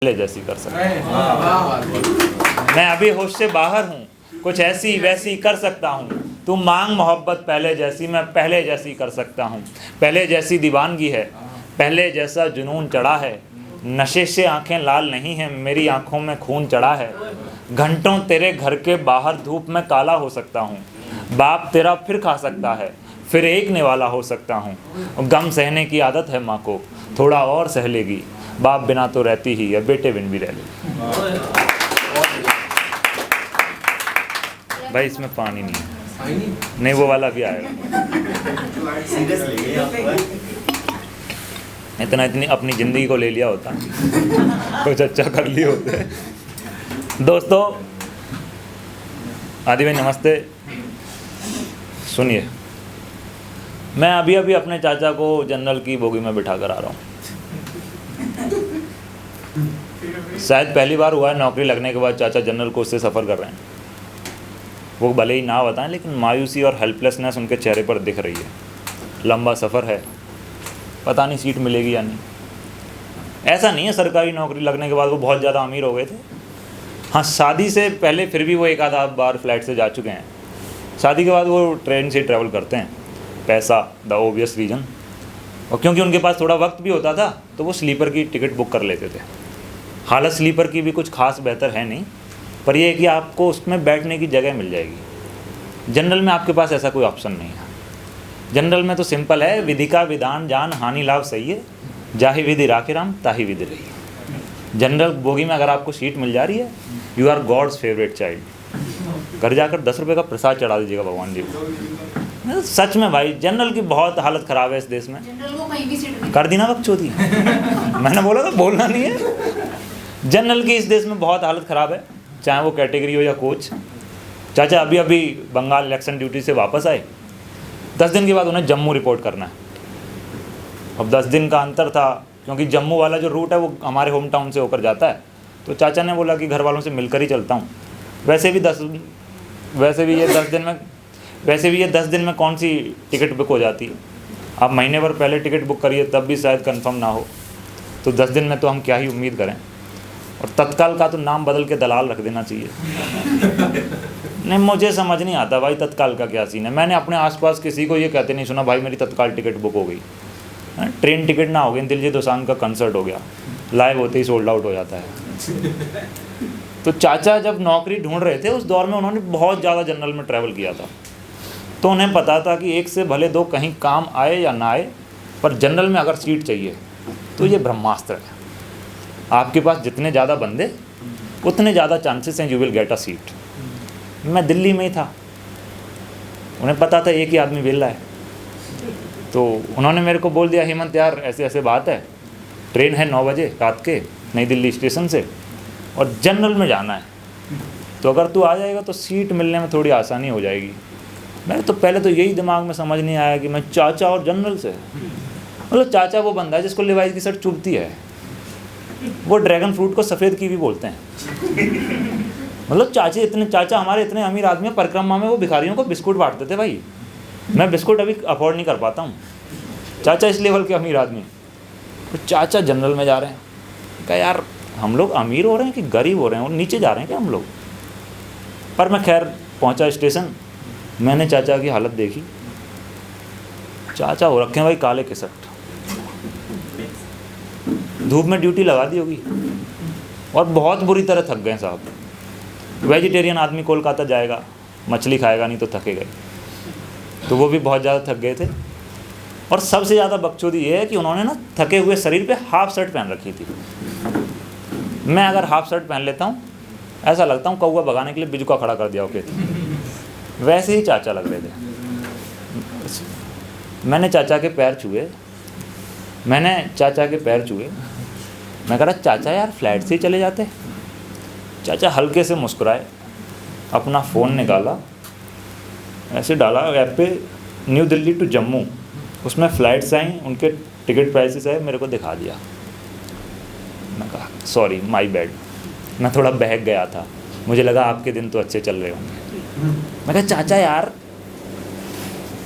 पहले जैसी कर सकता हूँ। मैं अभी होश से बाहर हूँ, कुछ ऐसी वैसी कर सकता हूँ। तू मांग मोहब्बत पहले जैसी, मैं पहले जैसी कर सकता हूँ। पहले जैसी दीवानगी है, पहले जैसा जुनून चढ़ा है। नशे से आंखें लाल नहीं हैं, मेरी आंखों में खून चढ़ा है। घंटों तेरे घर के बाहर धूप में काला हो सकता हूँ। बाप तेरा फिर खा सकता है, फिर एक निवाला हो सकता हूँ। गम सहने की आदत है माँ को, थोड़ा और सह लेगी। बाप बिना तो रहती ही है, बेटे बिन भी रह लेगी। भाई इसमें पानी नहीं है, नहीं वो वाला भी आएगा। इतनी अपनी ज़िंदगी को ले लिया होता, कुछ अच्छा कर लिए होते। दोस्तों, आदि भाई नमस्ते। सुनिए, मैं अभी अभी अपने चाचा को जनरल की बोगी में बिठा कर आ रहा हूँ। शायद पहली बार हुआ है नौकरी लगने के बाद चाचा जनरल कोच से सफ़र कर रहे हैं। वो भले ही ना बताएं, लेकिन मायूसी और हेल्पलेसनेस उनके चेहरे पर दिख रही है। लंबा सफ़र है, पता नहीं सीट मिलेगी या नहीं। ऐसा नहीं है सरकारी नौकरी लगने के बाद वो बहुत ज़्यादा अमीर हो गए थे। हाँ, शादी से पहले फिर भी वो एक आधा बार फ्लाइट से जा चुके हैं। शादी के बाद वो ट्रेन से ट्रैवल करते हैं। पैसा द ओबियस रीज़न, और क्योंकि उनके पास थोड़ा वक्त भी होता था तो वो स्लीपर की टिकट बुक कर लेते थे। हालत स्लीपर की भी कुछ खास बेहतर है नहीं, पर यह है कि आपको उसमें बैठने की जगह मिल जाएगी। जनरल में आपके पास ऐसा कोई ऑप्शन नहीं है। जनरल में तो सिंपल है, विधि का विधान जान हानि लाभ सही है, जाहि विधि राखे राम ताहि विधि रही। जनरल बोगी में अगर आपको सीट मिल जा रही है, you are god's favourite child. घर जाकर 10 रुपये का प्रसाद चढ़ा दीजिएगा भगवान जी को। सच में भाई, जनरल की बहुत हालत ख़राब है इस देश में। जनरल को कहीं भी सीट कर दी ना बकचोदी। मैंने बोला था बोलना नहीं है। जनरल की इस देश में बहुत हालत ख़राब है, चाहे वो कैटेगरी हो या कोच। चाचा अभी अभी बंगाल इलेक्शन ड्यूटी से वापस आए। 10 दिन के बाद उन्हें जम्मू रिपोर्ट करना है। अब 10 दिन का अंतर था, क्योंकि जम्मू वाला जो रूट है वो हमारे होम टाउन से होकर जाता है। तो चाचा ने बोला कि घर वालों से मिलकर ही चलता हूँ। वैसे भी ये 10 दिन में कौन सी टिकट बुक हो जाती है। आप महीने भर पहले टिकट बुक करिए तब भी शायद कंफर्म ना हो, तो 10 दिन में तो हम क्या ही उम्मीद करें। और तत्काल का तो नाम बदल के दलाल रख देना चाहिए। नहीं, मुझे समझ नहीं आता भाई तत्काल का क्या सीन है। मैंने अपने आसपास किसी को ये कहते नहीं सुना भाई मेरी तत्काल टिकट बुक हो गई। ट्रेन टिकट ना हो गई, दिलजीत दोसांझ का कंसर्ट हो गया, लाइव होते ही सोल्ड आउट हो जाता है। तो चाचा जब नौकरी ढूंढ रहे थे उस दौर में उन्होंने बहुत ज़्यादा जनरल में ट्रैवल किया था। तो उन्हें पता था कि एक से भले दो कहीं काम आए या ना आए, पर जनरल में अगर सीट चाहिए तो ये ब्रह्मास्त्र है। आपके पास जितने ज़्यादा बंदे उतने ज़्यादा चांसेस हैं you will get a seat. मैं दिल्ली में ही था, उन्हें पता था एक ही आदमी वेला है। तो उन्होंने मेरे को बोल दिया, हेमंत यार ऐसे ऐसे बात है, ट्रेन है 9 बजे रात के नई दिल्ली स्टेशन से और जनरल में जाना है, तो अगर तू आ जाएगा तो सीट मिलने में थोड़ी आसानी हो जाएगी। मैंने तो पहले तो यही दिमाग में समझ नहीं आया कि मैं चाचा और जनरल से, मतलब चाचा वो बंदा है जिसको लिवाइस की शर्ट चुभती है, वो ड्रैगन फ्रूट को सफ़ेद कीवी बोलते हैं। मतलब चाचा हमारे इतने अमीर आदमी हैं, परिक्रमा में वो भिखारियों को बिस्कुट बांटते थे भाई। मैं बिस्कुट अभी अफोर्ड नहीं कर पाता हूँ, चाचा इस लेवल के अमीर आदमी। तो चाचा जनरल में जा रहे हैं, कहा यार हम लोग अमीर हो रहे हैं कि गरीब हो रहे हैं, और नीचे जा रहे हैं क्या हम लोग। पर मैं खैर पहुँचा स्टेशन, मैंने चाचा की हालत देखी। चाचा हो रखे हैं भाई काले के शर्ट, धूप में ड्यूटी लगा दी होगी और बहुत बुरी तरह थक गए साहब। वेजिटेरियन आदमी कोलकाता जाएगा, मछली खाएगा नहीं तो थकेगा, तो वो भी बहुत ज़्यादा थक गए थे। और सबसे ज़्यादा बकचोदी ये है कि उन्होंने ना थके हुए शरीर पे हाफ शर्ट पहन रखी थी। मैं अगर हाफ शर्ट पहन लेता हूँ ऐसा लगता हूँ कौवा भगाने के लिए बिजुका खड़ा कर दिया ओके। वैसे ही चाचा लग रहे थे। मैंने चाचा के पैर छुए, मैं कह रहा चाचा यार फ्लाइट से ही चले जाते। चाचा हल्के से मुस्कुराए, अपना फ़ोन निकाला, ऐसे डाला ऐप पे न्यू दिल्ली टू जम्मू, उसमें फ़्लाइट्स आई, उनके टिकट प्राइसेस आए, मेरे को दिखा दिया। मैं कहा सॉरी माय बैड, मैं थोड़ा बहक गया था, मुझे लगा आपके दिन तो अच्छे चल रहे होंगे। मैं कहा चाचा यार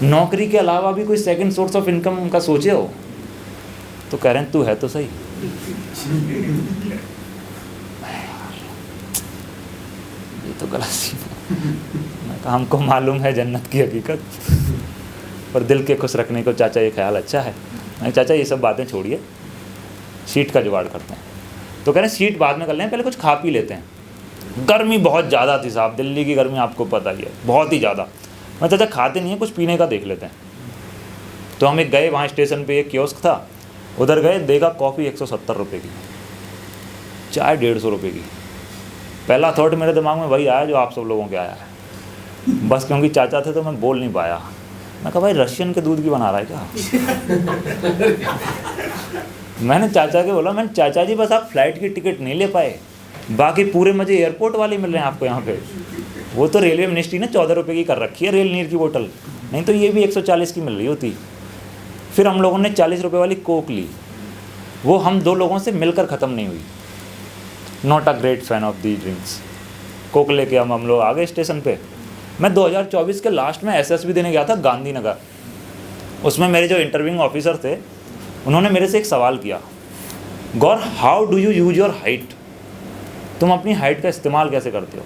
नौकरी के अलावा भी कोई सेकंड सोर्स ऑफ इनकम का सोचे हो? तो कह रहे हैं तू है तो सही। तो गलत सीन है। मैं कहा हमको मालूम है जन्नत की हकीकत, पर दिल के खुश रखने को चाचा ये ख्याल अच्छा है। मैं चाचा ये सब बातें छोड़िए, सीट का जुगाड़ करते हैं। तो कह रहे सीट बाद में कर लें, पहले कुछ खा पी लेते हैं। गर्मी बहुत ज़्यादा थी साहब, दिल्ली की गर्मी आपको पता ही है, बहुत ही ज़्यादा। मैं चाचा खाते नहीं है, कुछ पीने का देख लेते हैं। तो हम एक गए, वहाँ स्टेशन पे एक कियोस्क था, उधर गए, देखा कॉफ़ी 170 रुपये की, चाय 150 रुपये की। पहला थॉट मेरे दिमाग में वही आया जो आप सब लोगों के आया है, बस क्योंकि चाचा थे तो मैं बोल नहीं पाया। मैं कहा भाई रशियन के दूध की बना रहा है क्या? मैंने चाचा के बोला, मैंने चाचा जी बस आप फ्लाइट की टिकट नहीं ले पाए, बाकी पूरे मजे एयरपोर्ट वाले मिल रहे हैं आपको यहाँ पे। वो तो रेलवे मिनिस्ट्री ने 14 रुपये की कर रखी है रेल नीर की बोतल, नहीं तो ये भी 140 की मिल रही होती। फिर हम लोगों ने 40 रुपये वाली कोक ली, वो हम 2 लोगों से मिलकर ख़त्म नहीं हुई। Not a great fan of the drinks. Coke लेके हम लोग आ गए स्टेशन पे। मैं 2024 के लास्ट में SSB देने गया था गांधीनगर। उसमें मेरे जो इंटरव्यूइंग ऑफिसर थे उन्होंने मेरे से एक सवाल किया, Gaur how do you use your height, तुम अपनी हाइट का इस्तेमाल कैसे करते हो?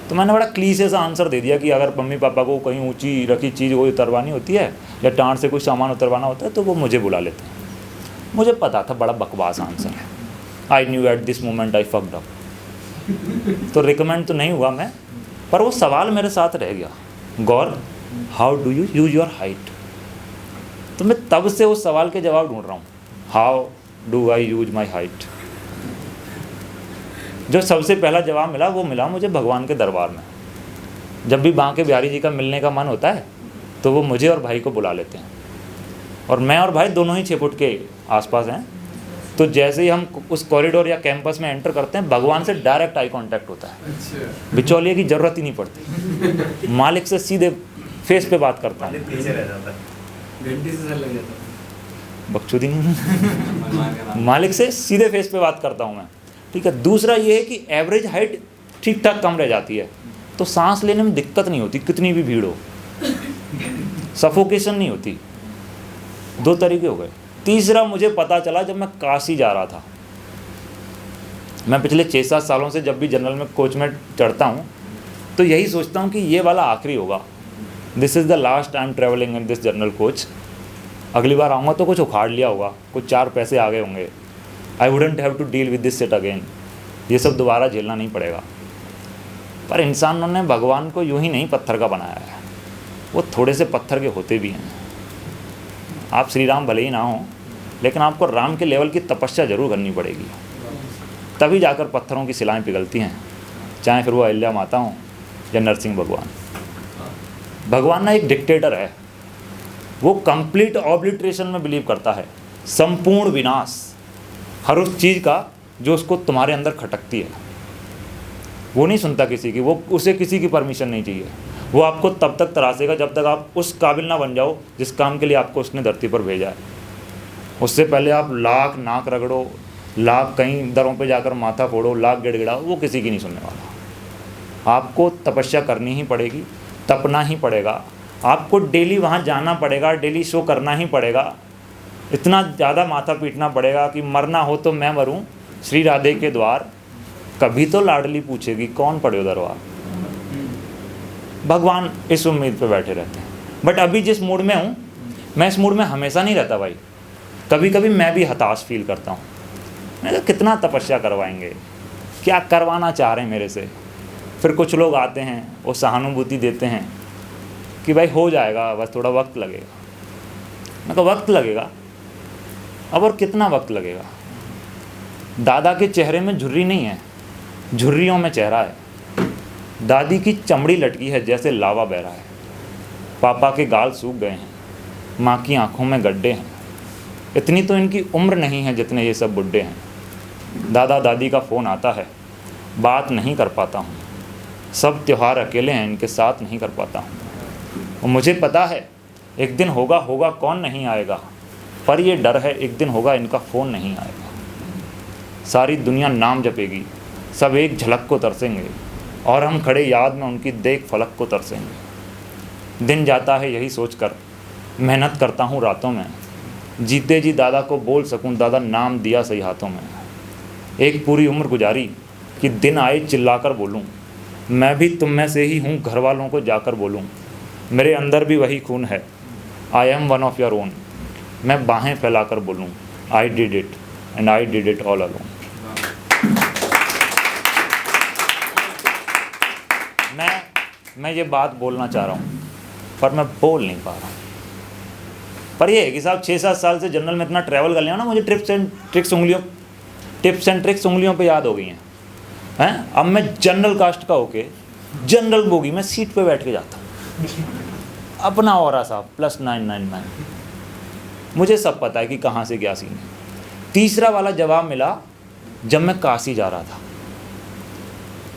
तो मैंने बड़ा क्लीशे सा आंसर दे दिया कि अगर मम्मी पापा को कहीं ऊंची रखी चीज़ वो उतरवानी होती है या टाँट से कुछ सामान उतरवाना होता है तो वो मुझे बुला लेते हैं। मुझे पता था बड़ा बकवास आंसर है। I knew at this moment I fucked up. तो रिकमेंड तो नहीं हुआ मैं, पर वो सवाल मेरे साथ रह गया, Gaur how do you use your height. तो मैं तब से उस सवाल के जवाब ढूंढ रहा हूँ, how do I use my height. जो सबसे पहला जवाब मिला वो मिला मुझे भगवान के दरबार में। जब भी बांके बिहारी जी का मिलने का मन होता है तो वो मुझे और भाई को बुला लेते हैं, और मैं और भाई दोनों ही 6 फुट के आसपास हैं। तो जैसे ही हम उस कॉरिडोर या कैंपस में एंटर करते हैं भगवान से डायरेक्ट आई कांटेक्ट होता है। बिचौलिए की ज़रूरत ही नहीं पड़ती, मालिक से सीधे फेस पे बात करता है। बकचोदी नहीं, मालिक से सीधे फेस पे बात करता हूँ मैं, ठीक है। दूसरा ये है कि एवरेज हाइट ठीक ठाक कम रह जाती है, तो सांस लेने में दिक्कत नहीं होती, कितनी भी भीड़ हो, सफोकेशन नहीं होती। 2 तरीके हो गए। तीसरा मुझे पता चला जब मैं काशी जा रहा था। मैं पिछले 6-7 सालों से जब भी जनरल में कोच में चढ़ता हूँ तो यही सोचता हूँ कि ये वाला आखिरी होगा, this is the last time travelling in this general coach. अगली बार आऊँगा तो कुछ उखाड़ लिया होगा, कुछ 4 पैसे आ गए होंगे, I wouldn't have to deal with this set again, ये सब दोबारा झेलना नहीं पड़ेगा। पर इंसानों ने भगवान को यूं ही नहीं पत्थर का बनाया है, वो थोड़े से पत्थर के होते भी हैं। आप श्री राम भले ही ना हो, लेकिन आपको राम के लेवल की तपस्या जरूर करनी पड़ेगी, तभी जाकर पत्थरों की शिलाएं पिघलती हैं, चाहे फिर वो अहिल्या माता हो या नरसिंह भगवान। भगवान ना एक डिक्टेटर है, वो कंप्लीट ऑब्लिट्रेशन में बिलीव करता है, संपूर्ण विनाश हर उस चीज़ का जो उसको तुम्हारे अंदर खटकती है। वो नहीं सुनता किसी की, वो उसे किसी की परमिशन नहीं चाहिए। वो आपको तब तक तरासेगा जब तक आप उस काबिल ना बन जाओ जिस काम के लिए आपको उसने धरती पर भेजा है। उससे पहले आप लाख नाक रगड़ो, लाख कहीं दरों पे जाकर माथा फोड़ो, लाख गिड़गिड़ाओ, वो किसी की नहीं सुनने वाला। आपको तपस्या करनी ही पड़ेगी, तपना ही पड़ेगा, आपको डेली वहाँ जाना पड़ेगा, डेली शो करना ही पड़ेगा, इतना ज़्यादा माथा पीटना पड़ेगा कि मरना हो तो मैं मरूं श्री राधे के द्वार, कभी तो लाडली पूछेगी कौन पड़े दरबार। भगवान इस उम्मीद पे बैठे रहते हैं। बट अभी जिस मूड में हूँ, मैं इस मूड में हमेशा नहीं रहता भाई, कभी कभी मैं भी हताश फील करता हूँ। मैं कहा कितना तपस्या करवाएंगे, क्या करवाना चाह रहे हैं मेरे से। फिर कुछ लोग आते हैं, वो सहानुभूति देते हैं कि भाई हो जाएगा, बस थोड़ा वक्त लगेगा। मैं कहा वक्त लगेगा, अब और कितना वक्त लगेगा। दादा के चेहरे में झुर्री नहीं है, झुर्रियों में चेहरा है। दादी की चमड़ी लटकी है जैसे लावा बह रहा है। पापा के गाल सूख गए हैं, माँ की आंखों में गड्ढे हैं। इतनी तो इनकी उम्र नहीं है जितने ये सब बुड्ढे हैं। दादा दादी का फ़ोन आता है, बात नहीं कर पाता हूँ। सब त्यौहार अकेले हैं, इनके साथ नहीं कर पाता हूँ। और मुझे पता है एक दिन होगा, होगा कौन नहीं आएगा, पर ये डर है एक दिन होगा इनका फ़ोन नहीं आएगा। सारी दुनिया नाम जपेगी, सब एक झलक को तरसेंगे, और हम खड़े याद में उनकी देख फलक को तरसेंगे। दिन जाता है यही सोचकर, मेहनत करता हूँ रातों में, जीते जी दादा को बोल सकूँ दादा नाम दिया सही हाथों में। एक पूरी उम्र गुजारी कि दिन आए चिल्लाकर बोलूँ, मैं भी तुम में से ही हूँ, घर वालों को जाकर बोलूँ, मेरे अंदर भी वही खून है, I am one of your own. मैं बाहें फैलाकर बोलूँ, I did it and I did it all alone. मैं ये बात बोलना चाह रहा हूँ पर मैं बोल नहीं पा रहा हूँ। पर ये है कि साहब 6-7 साल से जनरल में इतना ट्रैवल कर लिया ना, मुझे टिप्स एंड ट्रिक्स उंगलियों पे याद हो गई हैं। अब मैं जनरल कास्ट का होके जनरल बोगी में सीट पे बैठ के जाता हूँ, अपना ऑरा साहब +999, मुझे सब पता है कि कहाँ से क्या सीन है। तीसरा वाला जवाब मिला जब मैं काशी जा रहा था,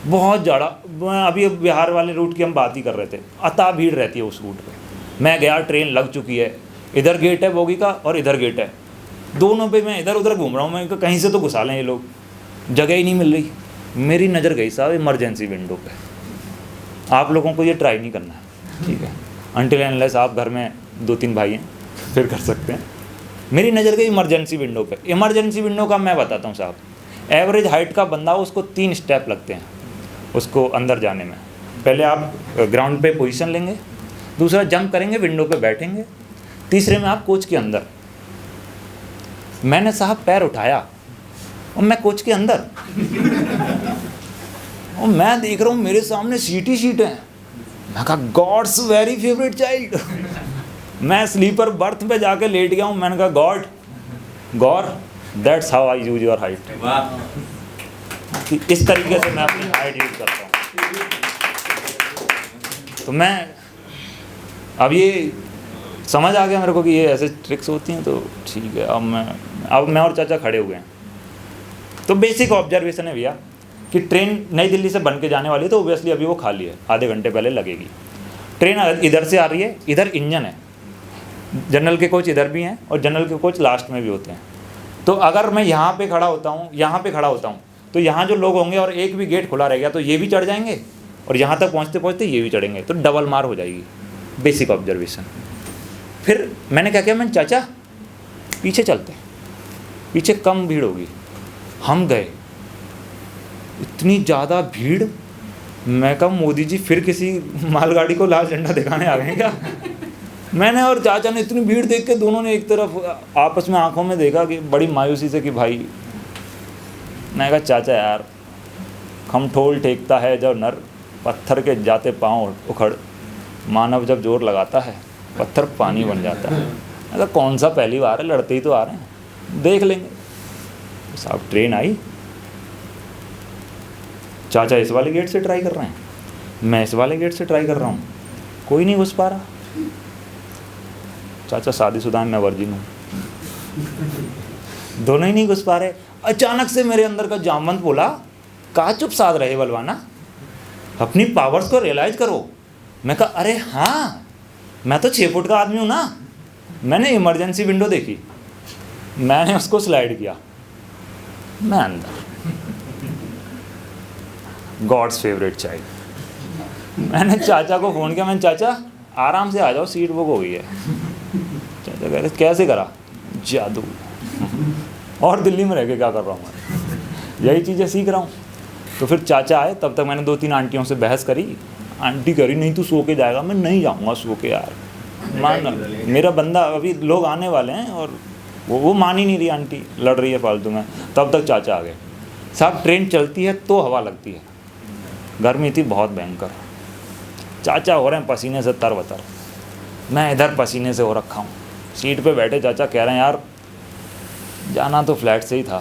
बहुत ज़्यादा, अभी बिहार वाले रूट की हम बात ही कर रहे थे, अता भीड़ रहती है उस रूट पे। मैं गया, ट्रेन लग चुकी है, इधर गेट है बोगी का और इधर गेट है, दोनों पे मैं इधर उधर घूम रहा हूँ, मैं कहीं से तो घुसा लें ये लोग, जगह ही नहीं मिल रही। मेरी नज़र गई साहब इमरजेंसी विंडो पे। आप लोगों को ये ट्राई नहीं करना है, ठीक है, अनटिल अनलेस आप घर में 2-3 भाई हैं फिर कर सकते हैं। मेरी नज़र गई इमरजेंसी विंडो पे। इमरजेंसी विंडो का मैं बताता हूँ साहब, एवरेज हाइट का बंदा उसको 3 स्टेप लगते हैं उसको अंदर जाने में। पहले आप ग्राउंड पे पोजीशन लेंगे, दूसरा जंप करेंगे, विंडो पे बैठेंगे, तीसरे में आप कोच के अंदर। मैंने साहब पैर उठाया और मैं कोच के अंदर, और मैं देख रहा हूँ मेरे सामने सीट ही सीट है। मैं कहा गॉड्स वेरी फेवरेट चाइल्ड। मैं स्लीपर बर्थ पे जाके लेट गया हूँ। मैंने कहा God that's how I use your height. इस तरीके से मैं अपनी हाइट यूज करता हूँ। तो मैं अब ये समझ आ गया मेरे को कि ये ऐसे ट्रिक्स होती हैं, तो ठीक है। अब मैं और चाचा खड़े हुए हैं। तो बेसिक ऑब्जर्वेशन है भैया कि ट्रेन नई दिल्ली से बन के जाने वाली है, तो ओबियसली अभी वो खाली है, आधे घंटे पहले लगेगी। ट्रेन इधर से आ रही है, इधर इंजन है, जनरल के कोच इधर भी हैं और जनरल के कोच लास्ट में भी होते हैं। तो अगर मैं यहाँ पे खड़ा होता हूँ, तो यहाँ जो लोग होंगे और एक भी गेट खुला रह गया तो ये भी चढ़ जाएंगे और यहाँ तक पहुँचते पहुँचते ये भी चढ़ेंगे, तो डबल मार हो जाएगी। Basic observation. फिर मैंने क्या किया, मैंने चाचा पीछे चलते हैं, पीछे कम भीड़ होगी। हम गए, इतनी ज़्यादा भीड़, मैं कहा मोदी जी फिर किसी मालगाड़ी को लाल झंडा दिखाने आ गए क्या। मैंने और चाचा ने इतनी भीड़ देख के दोनों ने एक तरफ आपस में आंखों में देखा कि बड़ी मायूसी से कि भाई, मैं कहा चाचा यार, खमठोल टेकता है जब नर, पत्थर के जाते पाँव उखड़, मानव जब जोर लगाता है पत्थर पानी बन जाता है। अगर कौन सा पहली बार है, लड़ते ही तो आ रहे हैं, देख लेंगे। साहब ट्रेन आई, चाचा इस वाले गेट से ट्राई कर रहे हैं, मैं इस वाले गेट से ट्राई कर रहा हूँ, कोई नहीं घुस पा रहा। चाचा शादीशुदा है, मैं वर्जिन हूँ, दोनों ही नहीं घुस पा रहे। अचानक से मेरे अंदर का जामवंत बोला, कहा चुप साध रहे बलवाना, अपनी पावर्स को रियलाइज करो। मैं कहा अरे हाँ, मैं तो 6 फुट का आदमी हूँ ना। मैंने इमरजेंसी विंडो देखी, मैंने उसको स्लाइड किया, मैं अंदर। God's favourite child. मैंने चाचा को फ़ोन किया, मैंने चाचा आराम से आ जाओ, सीट बुक हो गई है। चाचा कह रहे कैसे करा, जादू। और दिल्ली में रह के क्या कर रहा हूँ मैं, यही चीज़ें सीख रहा हूँ। तो फिर चाचा आए, तब तक मैंने 2-3 आंटियों से बहस करी। आंटी कह रही नहीं तू सो के जाएगा। मैं नहीं जाऊँगा सो के यार, मान मेरा बंदा, अभी लोग आने वाले हैं। और वो मान ही नहीं रही, आंटी लड़ रही है फालतू में। तब तक चाचा आ गए। साहब ट्रेन चलती है तो हवा लगती है, गर्मी थी बहुत भयंकर। चाचा हो रहे हैं पसीने से तरबतर, मैं इधर पसीने से हो रखा हूँ। सीट पे बैठे चाचा कह रहे हैं यार जाना तो फ्लैट से ही था,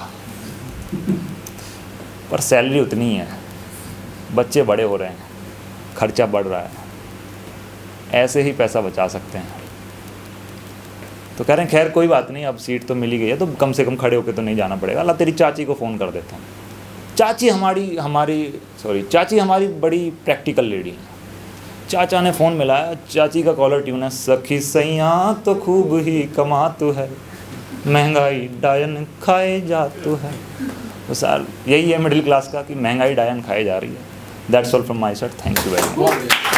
पर सैलरी उतनी ही है, बच्चे बड़े हो रहे हैं, खर्चा बढ़ रहा है, ऐसे ही पैसा बचा सकते हैं। तो कह रहे हैं खैर कोई बात नहीं, अब सीट तो मिल ही गई है, तो कम से कम खड़े होकर तो नहीं जाना पड़ेगा। अल्लाह तेरी चाची को फ़ोन कर देता हूँ। चाची हमारी बड़ी प्रैक्टिकल लेडी है। चाचा ने फ़ोन मिलाया, चाची का कॉलर ट्यून है, सखी सैया तो खूब ही कमा तू है, महंगाई डायन खाए जा तू है। तो सर यही है मिडिल क्लास का कि महंगाई डायन खाए जा रही है। That's all from my side, thank you very much.